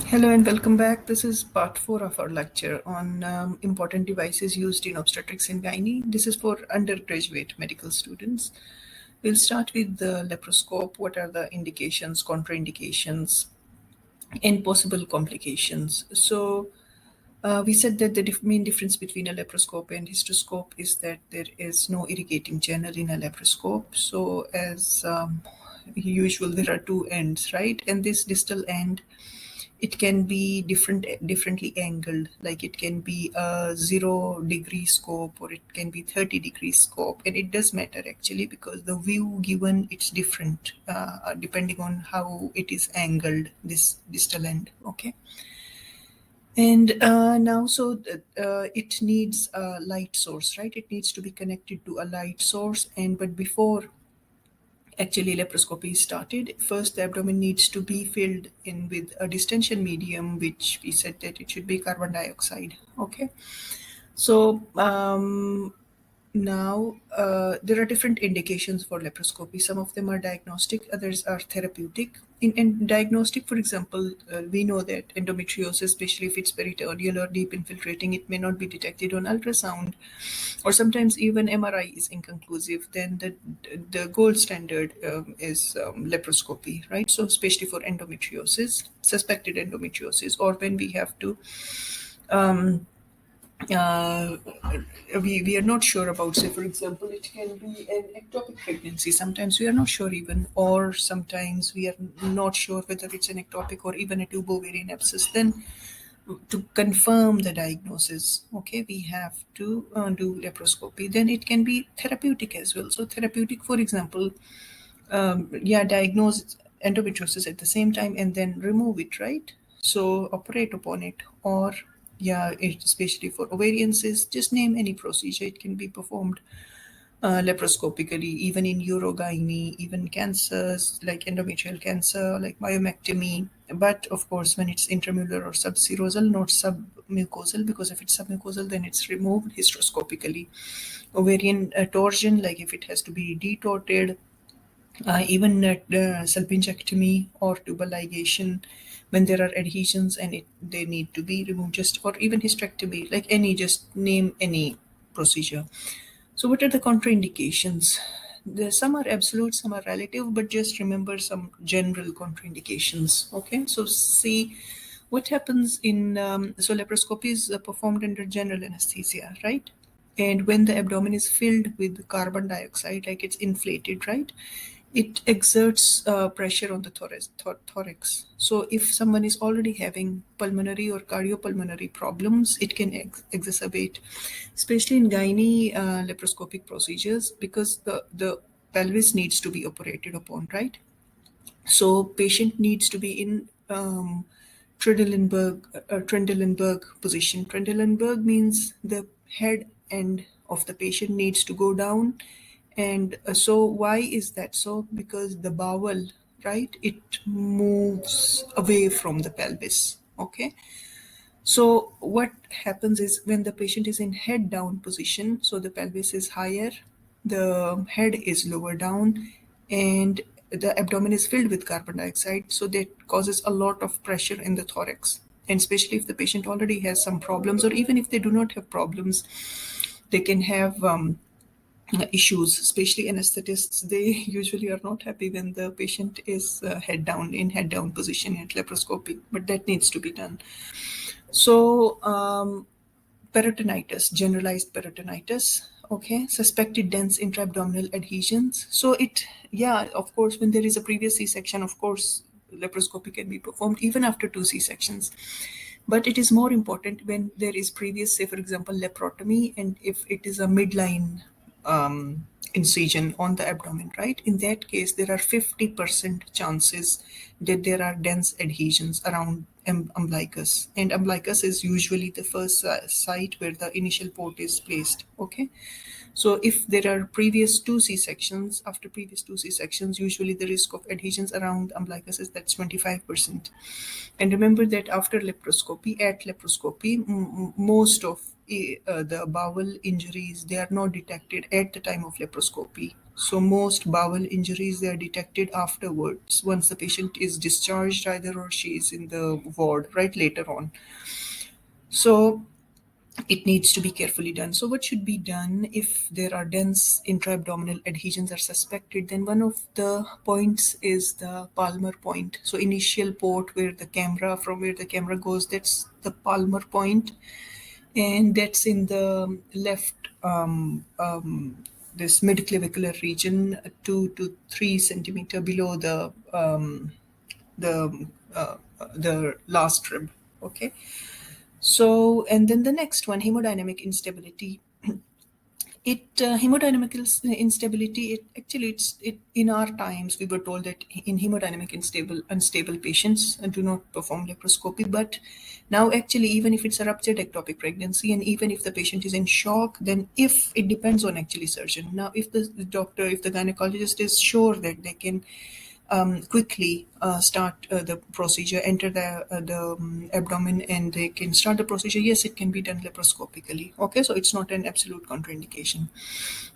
Hello and welcome back. This is part 4 of our lecture on important devices used in obstetrics and gynae. This is for undergraduate medical students. We'll start with the laparoscope. What are the indications, contraindications, and possible complications? So, we said that the main difference between a laparoscope and hysteroscope is that there is no irrigating channel in a laparoscope. So, as usual, there are two ends, right? And this distal end, it can be differently angled, like it can be a 0 degree scope or it can be 30-degree scope, and it does matter actually because the view given it's different depending on how it is angled, this distal end. Okay. And now, so it needs a light source, right? It needs to be connected to a light source. And but before actually laparoscopy started, first the abdomen needs to be filled in with a distension medium, which we said that it should be carbon dioxide. Okay. So now there are different indications for laparoscopy. Some of them are diagnostic, others are therapeutic. In diagnostic, for example, we know that endometriosis, especially if it's peritoneal or deep infiltrating, it may not be detected on ultrasound, or sometimes even MRI is inconclusive. Then the gold standard is laparoscopy, right? So especially for endometriosis, suspected endometriosis, or when we have to um, uh, we are not sure about, say for example, it can be an ectopic pregnancy, sometimes we are not sure even, or sometimes we are not sure whether it's an ectopic or even a tubovarian abscess. Then to confirm the diagnosis, okay, we have to do laparoscopy. Then it can be therapeutic as well. So therapeutic, for example, diagnose endometriosis at the same time and then remove it, right? So operate upon it, or especially for ovarian cysts, just name any procedure. It can be performed laparoscopically, even in urogyne, even cancers like endometrial cancer, like myomectomy. But of course, when it's intramural or subserosal, not submucosal, because if it's submucosal, then it's removed hysteroscopically. Ovarian torsion, like if it has to be detorted, even at salpingectomy or tubal ligation, when there are adhesions and they need to be removed, just, or even hysterectomy, like any, just name any procedure. So what are the contraindications? Some are absolute, some are relative, but just remember some general contraindications. Okay, so see what happens in so laparoscopy is performed under general anesthesia, right? And when the abdomen is filled with carbon dioxide, like it's inflated, right, it exerts pressure on the thorax. So if someone is already having pulmonary or cardiopulmonary problems, it can exacerbate, especially in gynae laparoscopic procedures, because the pelvis needs to be operated upon, right? So patient needs to be in Trendelenburg position. Trendelenburg means the head end of the patient needs to go down. And so why is that so? Because the bowel, right, it moves away from the pelvis. Okay. So what happens is when the patient is in head down position, so the pelvis is higher, the head is lower down, and the abdomen is filled with carbon dioxide. So that causes a lot of pressure in the thorax. And especially if the patient already has some problems, or even if they do not have problems, they can have issues. Especially anesthetists, they usually are not happy when the patient is head down position at laparoscopy, but that needs to be done. So, peritonitis, generalized peritonitis, okay, suspected dense intra-abdominal adhesions. So it, yeah, of course, when there is a previous C-section, of course, laparoscopy can be performed even after two C-sections. But it is more important when there is previous, say, for example, laparotomy, and if it is a midline incision on the abdomen, right? In that case, there are 50% chances that there are dense adhesions around umbilicus. And umbilicus is usually the first site where the initial port is placed. Okay. So if there are previous two C-sections, after previous two C-sections, usually the risk of adhesions around umbilicus is that's 25%. And remember that after laparoscopy, at laparoscopy, most of the bowel injuries, they are not detected at the time of laparoscopy. So most bowel injuries, they are detected afterwards, once the patient is discharged either or she is in the ward, right, later on. So it needs to be carefully done. So what should be done if there are dense intra-abdominal adhesions are suspected? Then one of the points is the Palmer point. So initial port where the camera, from where the camera goes, that's the Palmer point, and that's in the left this midclavicular region, 2 to 3 centimeter below the the last rib. Okay. So, and then the next one, hemodynamic instability. Hemodynamic instability. It actually, it in our times we were told that in hemodynamic unstable patients do not perform laparoscopy. But now, actually, even if it's a ruptured ectopic pregnancy, and even if the patient is in shock, then if it depends on actually surgeon. Now, if the doctor, if the gynecologist is sure that they can quickly start the procedure, enter the abdomen, and they can start the procedure. Yes, it can be done laparoscopically. Okay, so it's not an absolute contraindication.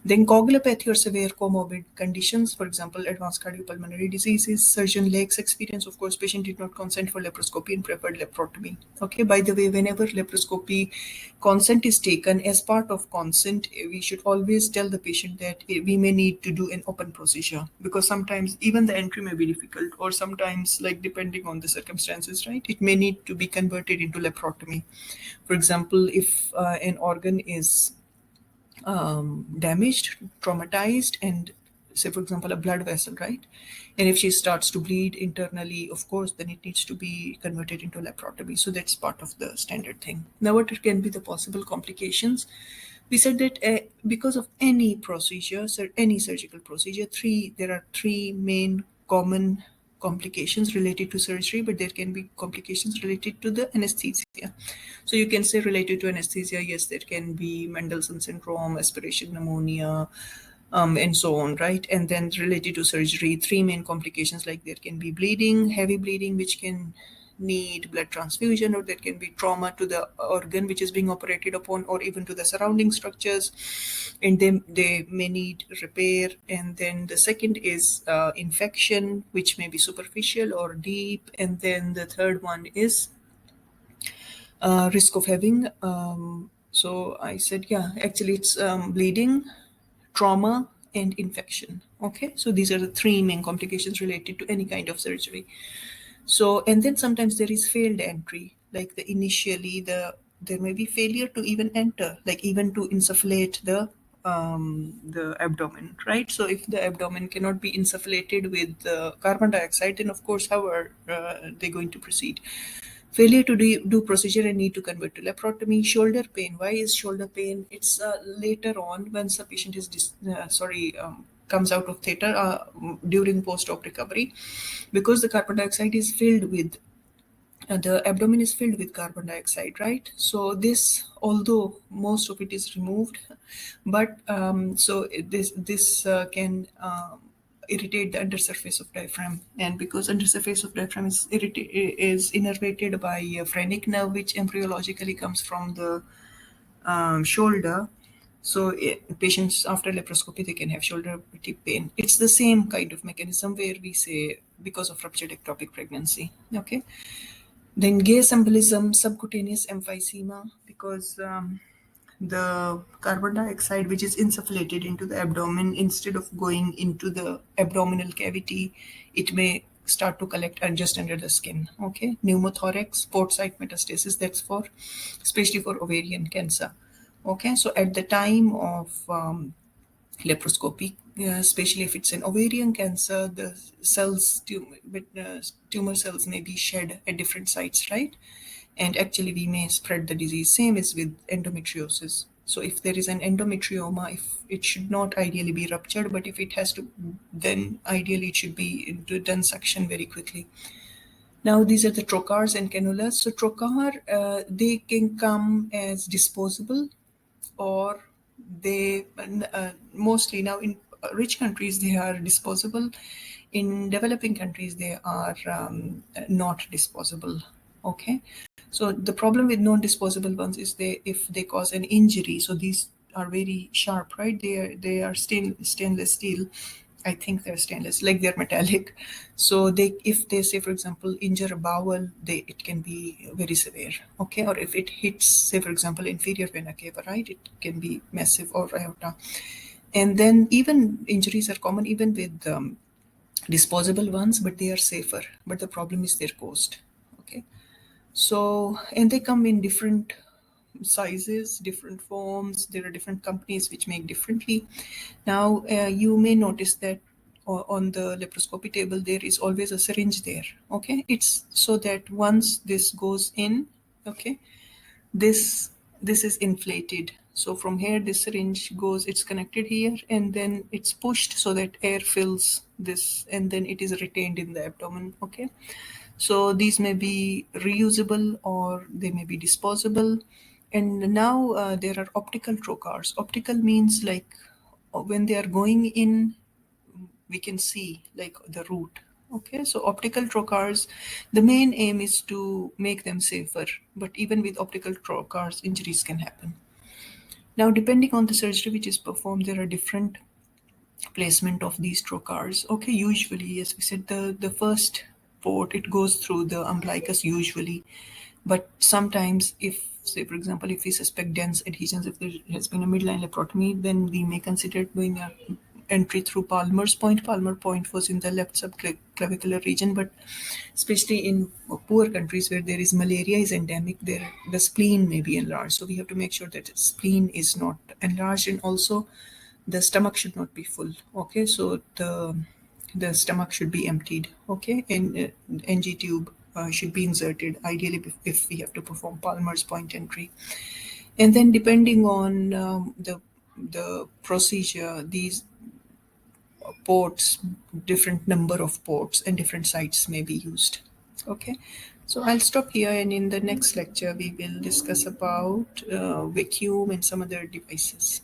Then coagulopathy or severe comorbid conditions, for example, advanced cardiopulmonary diseases, surgeon lacks experience. Of course, patient did not consent for laparoscopy and preferred laparotomy. Okay, by the way, whenever laparoscopy consent is taken, as part of consent, we should always tell the patient that we may need to do an open procedure, because sometimes even the entry may be difficult, or sometimes, like, depending on the circumstances, right, it may need to be converted into laparotomy. For example, if an organ is damaged, traumatized, and say, for example, a blood vessel, right? And if she starts to bleed internally, of course, then it needs to be converted into laparotomy. So that's part of the standard thing. Now, what can be the possible complications? We said that because of any procedure, any surgical procedure, there are three main common complications related to surgery, but there can be complications related to the anesthesia. So you can say related to anesthesia, yes, there can be Mendelssohn syndrome, aspiration pneumonia, and so on, right? And then related to surgery, three main complications, like there can be bleeding, heavy bleeding, which can need blood transfusion, or there can be trauma to the organ which is being operated upon, or even to the surrounding structures, and they may need repair. And then the second is infection, which may be superficial or deep. And then the third one is risk of having so I said, yeah, actually it's bleeding, trauma, and infection. Okay, so these are the three main complications related to any kind of surgery. So, and then sometimes there is failed entry, like there may be failure to even enter, like even to insufflate the abdomen, right? So if the abdomen cannot be insufflated with carbon dioxide, then of course how are they going to proceed? Failure to do procedure and need to convert to laparotomy. Shoulder pain. Why is shoulder pain? It's later on, once the patient is comes out of theater, during post-op recovery, because the carbon dioxide is filled with the abdomen is filled with carbon dioxide, right? So this, although most of it is removed, but this can irritate the undersurface of diaphragm. And because undersurface of diaphragm is innervated by a phrenic nerve, which embryologically comes from the shoulder. So patients after laparoscopy, they can have shoulder pain. It's the same kind of mechanism where we say because of ruptured ectopic pregnancy. Okay. Then gas embolism, subcutaneous emphysema, because the carbon dioxide which is insufflated into the abdomen, instead of going into the abdominal cavity, it may start to collect just under the skin. Okay, pneumothorax, port site metastasis, that's for especially for ovarian cancer. Okay, so at the time of laparoscopy, especially if it's an ovarian cancer, the tumor cells may be shed at different sites, right? And actually, we may spread the disease. Same as with endometriosis. So if there is an endometrioma, if it should not ideally be ruptured, but if it has to, then ideally it should be done suction very quickly. Now, these are the trocars and cannulas. So trocar, they can come as disposable, or they mostly now in rich countries they are disposable. In developing countries they are not disposable. Okay, so the problem with non-disposable ones is if they cause an injury. So these are very sharp, right? They are stainless steel. I think they're stainless, like they're metallic. So they, if they say, for example, injure a bowel, it can be very severe. Okay, or if it hits, say, for example, inferior vena cava, right, it can be massive, or aorta. And then even injuries are common even with disposable ones, but they are safer. But the problem is their cost. Okay, so, and they come in different sizes, different forms. There are different companies which make differently. Now, you may notice that on the laparoscopy table, there is always a syringe there. Okay, it's so that once this goes in, okay, this this is inflated. So from here, this syringe goes, it's connected here, and then it's pushed so that air fills this, and then it is retained in the abdomen. Okay, so these may be reusable or they may be disposable. And now there are optical trocars. Optical means like when they are going in, we can see like the route. Okay, so optical trocars, the main aim is to make them safer, but even with optical trocars, injuries can happen. Now, depending on the surgery which is performed, there are different placement of these trocars. Okay, usually, as we said, the first port, it goes through the umbilicus usually, but sometimes if, say, for example, if we suspect dense adhesions, if there has been a midline laparotomy, then we may consider doing a entry through Palmer's point. Palmer point was in the left subclavicular region, but especially in poor countries where there is malaria is endemic, there the spleen may be enlarged. So we have to make sure that spleen is not enlarged, and also the stomach should not be full. Okay, so the stomach should be emptied. Okay, and NG tube should be inserted ideally if we have to perform Palmer's point entry. And then depending on the procedure, these ports, different number of ports and different sites may be used. Okay, so I'll stop here, and in the next lecture we will discuss about vacuum and some other devices.